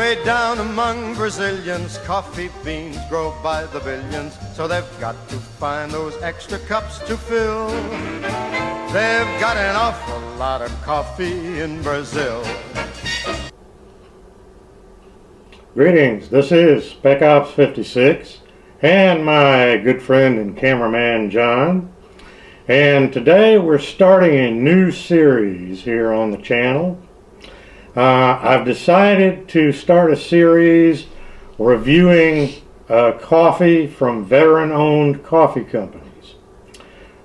Way down among Brazilians, coffee beans grow by the billions, so they've got to find those extra cups to fill. They've got an awful lot of coffee in Brazil. Greetings, this is Spec Ops 56 and my good friend and cameraman John. And today we're starting a new series here on the channel. I've decided to start a series reviewing coffee from veteran-owned coffee companies.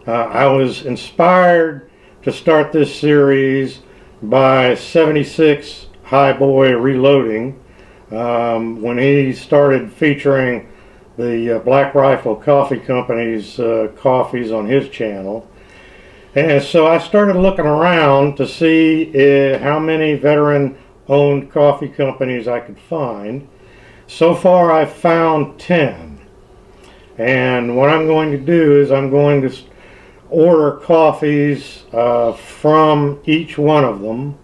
I was inspired to start this series by 76 Highboy Reloading when he started featuring the Black Rifle Coffee Company's coffees on his channel. And so I started looking around to see how many veteran-owned coffee companies I could find. So far I've found 10. And what I'm going to do is I'm going to order coffees from each one of them.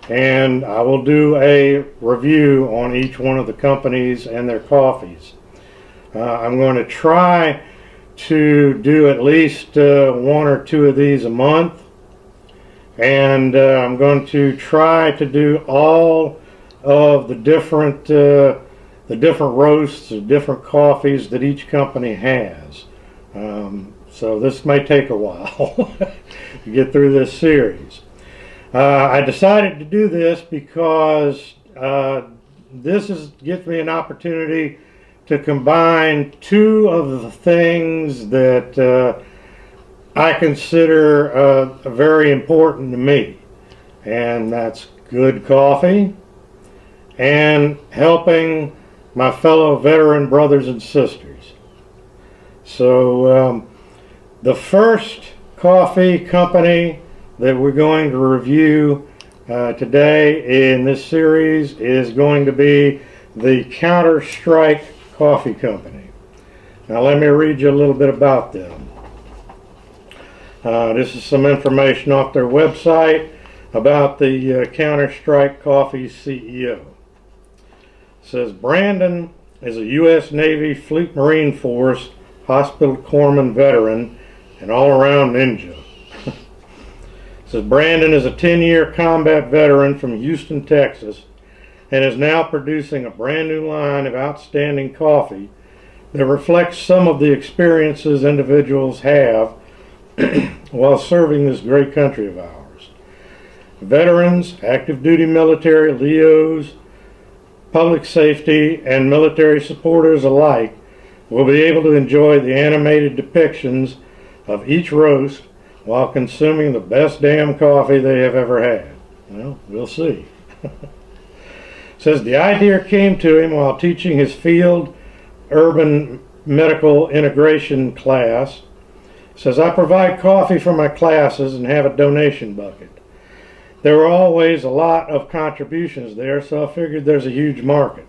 And I will do a review on each one of the companies and their coffees. I'm going to try to do at least one or two of these a month, and I'm going to try to do all of the different roasts, the different coffees that each company has. So this may take a while to get through this series. I decided to do this because this gives me an opportunity to combine two of the things that I consider very important to me, and that's good coffee and helping my fellow veteran brothers and sisters. So the first coffee company that we're going to review today in this series is going to be the Counter-Strike Coffee Company. Now let me read you a little bit about them. This is some information off their website about the Counter-Strike Coffee CEO. It says Brandon is a U.S. Navy Fleet Marine Force Hospital Corpsman veteran and all-around ninja. It says Brandon is a 10-year combat veteran from Houston, Texas, and is now producing a brand new line of outstanding coffee that reflects some of the experiences individuals have while serving this great country of ours. Veterans, active duty military, LEOs, public safety, and military supporters alike will be able to enjoy the animated depictions of each roast while consuming the best damn coffee they have ever had. Well, we'll see. Says the idea came to him while teaching his field urban medical integration class. Says I provide coffee for my classes and have a donation bucket. There were always a lot of contributions there, so I figured there's a huge market.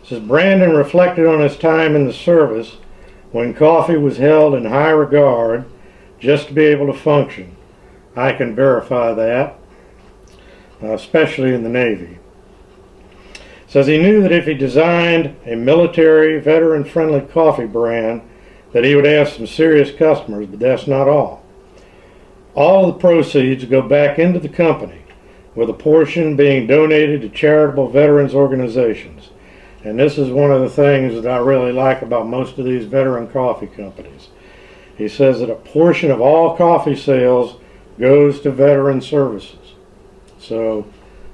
Says Brandon reflected on his time in the service when coffee was held in high regard just to be able to function. I can verify that, especially in the Navy. Says he knew that if he designed a military, veteran-friendly coffee brand, that he would have some serious customers, but that's not all. All of the proceeds go back into the company, with a portion being donated to charitable veterans organizations. And this is one of the things that I really like about most of these veteran coffee companies. He says that a portion of all coffee sales goes to veteran services. So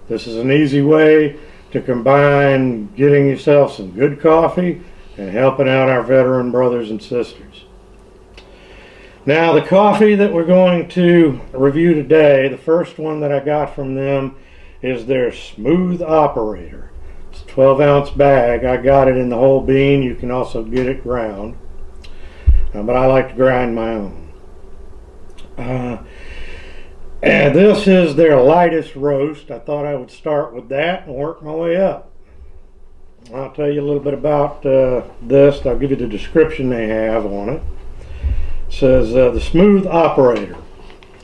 this is an easy way to combine getting yourself some good coffee and helping out our veteran brothers and sisters. Now the coffee that we're going to review today, the first one that I got from them is their Smooth Operator. It's a 12-ounce bag. I got it in the whole bean. You can also get it ground, but I like to grind my own. And this is their lightest roast. I thought I would start with that and work my way up. I'll tell you a little bit about this. I'll give you the description they have on it. It says the Smooth Operator.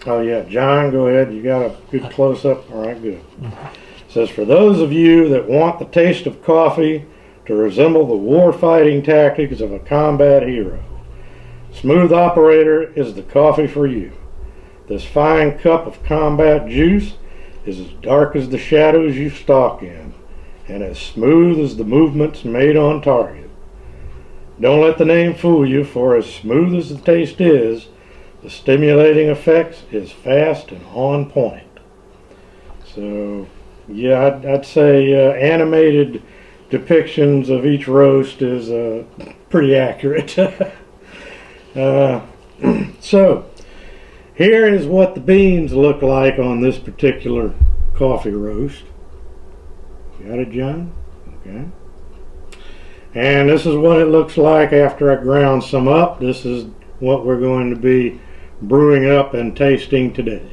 Oh yeah, John, go ahead. You got a good close-up? All right, good. It says, for those of you that want the taste of coffee to resemble the war-fighting tactics of a combat hero, Smooth Operator is the coffee for you. This fine cup of combat juice is as dark as the shadows you stalk in, and as smooth as the movements made on target. Don't let the name fool you, for as smooth as the taste is, the stimulating effects is fast and on point. So, yeah, I'd say animated depictions of each roast is pretty accurate. So, here is what the beans look like on this particular coffee roast. Got it, John? Okay. And this is what it looks like after I ground some up. This is what we're going to be brewing up and tasting today.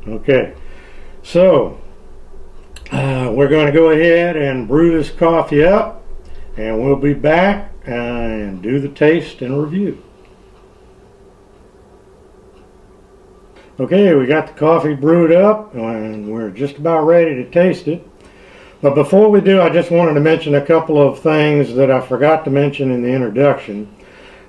Okay, so we're going to go ahead and brew this coffee up, and we'll be back and do the taste and review. Okay, we got the coffee brewed up and we're just about ready to taste it. But before we do, I just wanted to mention a couple of things that I forgot to mention in the introduction.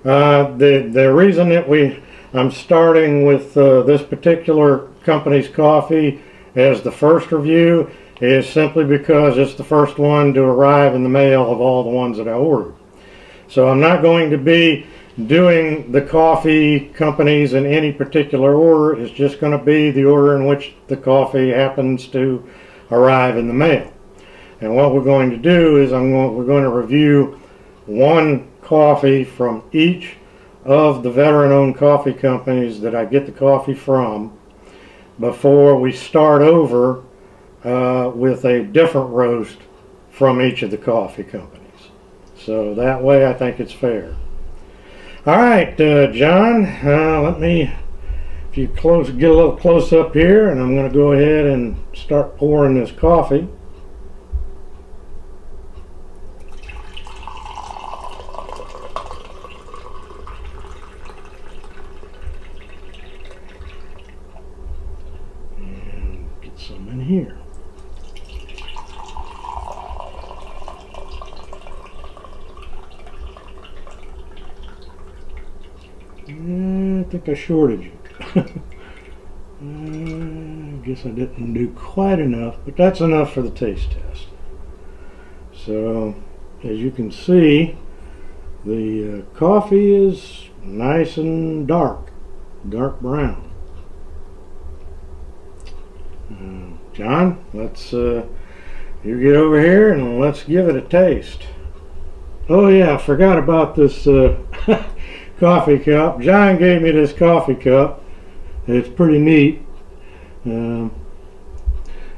The reason that I'm starting with this particular company's coffee as the first review is simply because it's the first one to arrive in the mail of all the ones that I ordered. So I'm not going to be doing the coffee companies in any particular order. It's just going to be the order in which the coffee happens to arrive in the mail. And what we're going to do is we're going to review one coffee from each of the veteran-owned coffee companies that I get the coffee from before we start over with a different roast from each of the coffee companies. So that way I think it's fair. All right, John, if you get a little close up here, and I'm going to go ahead and start pouring this coffee. And get some in here. I think I shorted you. I guess I didn't do quite enough, but that's enough for the taste test. So, as you can see, the coffee is nice and dark brown. John, let's you get over here and let's give it a taste. Oh yeah, I forgot about this coffee cup. John gave me this coffee cup. It's pretty neat. I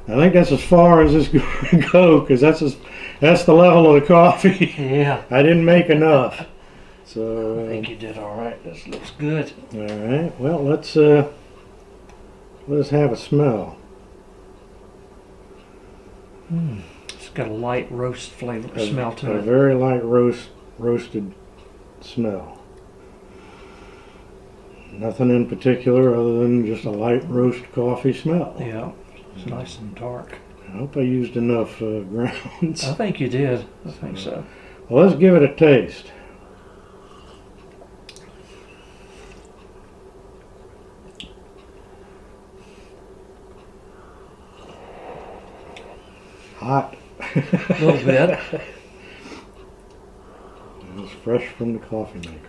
think that's as far as it's going to go, because that's the level of the coffee. Yeah. I didn't make enough. So I think you did all right. This looks good. all right. Well, let's have a smell. It's got a light roast flavor smell to A it. very light roasted smell. Nothing in particular other than just a light roast coffee smell. Yeah, it's nice and dark. I hope I used enough grounds. I think you did. I think so. Well, let's give it a taste. Hot. A little bit. It's fresh from the coffee maker.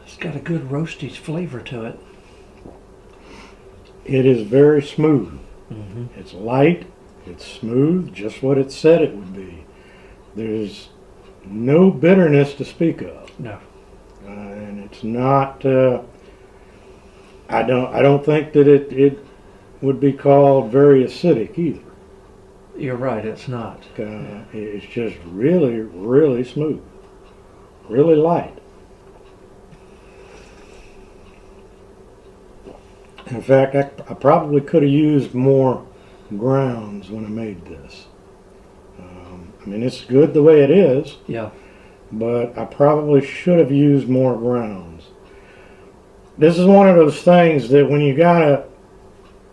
It's got a good roasty flavor to it. It is very smooth. Mm-hmm. It's light, it's smooth, just what it said it would be. There's no bitterness to speak of. No. And it's not, I don't think that it would be called very acidic either. You're right, it's not. It's just really, really smooth. Really light. In fact, I probably could have used more grounds when I made this. I mean, it's good the way it is, Yeah. but I probably should have used more grounds. this is one of those things that when you got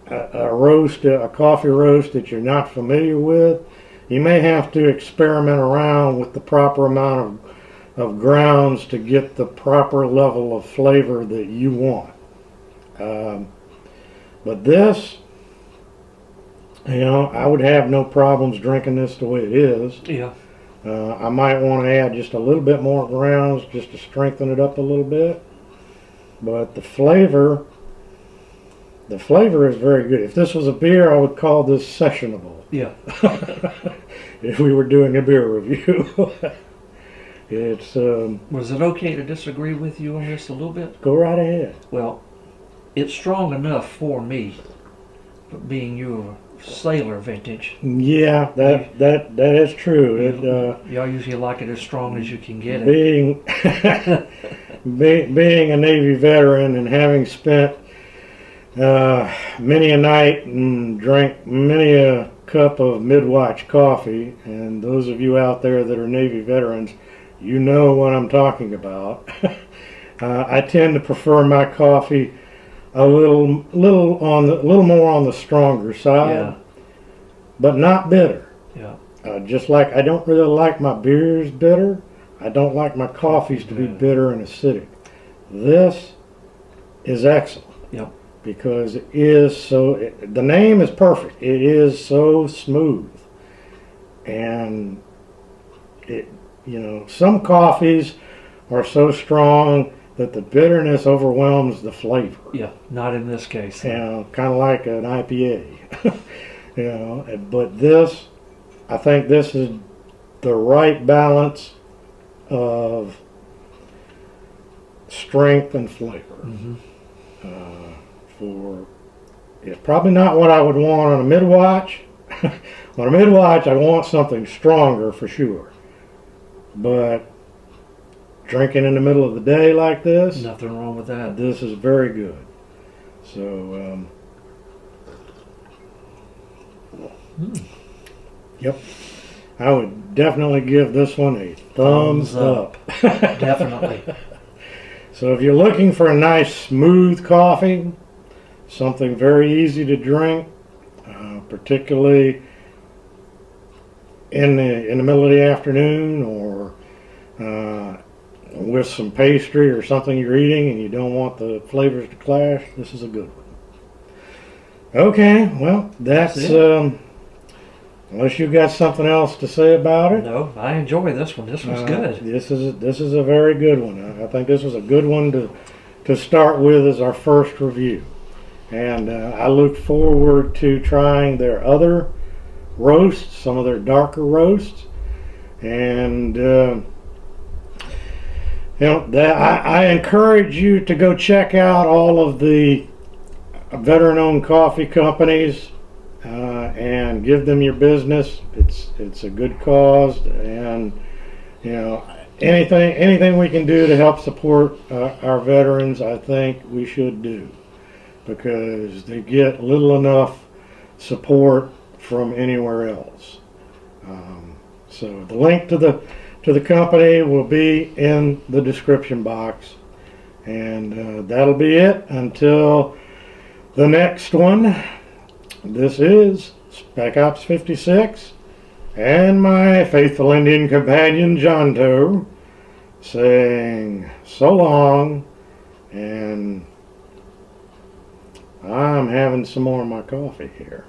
a coffee roast that you're not familiar with, you may have to experiment around with the proper amount of grounds to get the proper level of flavor that you want. But this, I would have no problems drinking this the way it is. Yeah. I might want to add just a little bit more grounds just to strengthen it up a little bit. But the flavor is very good. If this was a beer, I would call this sessionable. Yeah. If we were doing a beer review. It's Was it okay to disagree with you on this a little bit? go right ahead. Well, it's strong enough for me, but being your sailor vintage, Yeah, that is true. y'all usually like it as strong as you can get it. Being being a Navy veteran and having spent many a night and drank many a cup of mid-watch coffee, and those of you out there that are Navy veterans, you know what I'm talking about. I tend to prefer my coffee a little more on the stronger side, Yeah. but not bitter. Yeah. Just like I don't really like my beers bitter, I don't like my coffees to be bitter and acidic. This is excellent. Yep. Because it is so, the name is perfect. It is so smooth. And some coffees are so strong that the bitterness overwhelms the flavor. Yeah. Not in this case. Kind of like an IPA. But this, I think this is the right balance of strength and flavor. Mm-hmm. It's probably not what I would want on a mid-watch. On a mid-watch, I want something stronger for sure. But drinking in the middle of the day like this, Nothing wrong with that. this is very good. So, yep. I would definitely give this one a thumbs up. Definitely. So if you're looking for a nice smooth coffee, something very easy to drink, particularly in the middle of the afternoon, or with some pastry or something you're eating and you don't want the flavors to clash, this is a good one. Okay, well, that's unless you've got something else to say about it. No, I enjoy this one. This was good. This is a very good one. I think this was a good one to start with as our first review. And I look forward to trying their other roasts, some of their darker roasts. And I encourage you to go check out all of the veteran-owned coffee companies and give them your business. It's a good cause, and anything we can do to help support our veterans, I think we should do, because they get little enough support from anywhere else. So the link to the company will be in the description box, and that'll be it until the next one. This is Spec Ops 56 and my faithful Indian companion John Doe saying so long, and I'm having some more of my coffee here.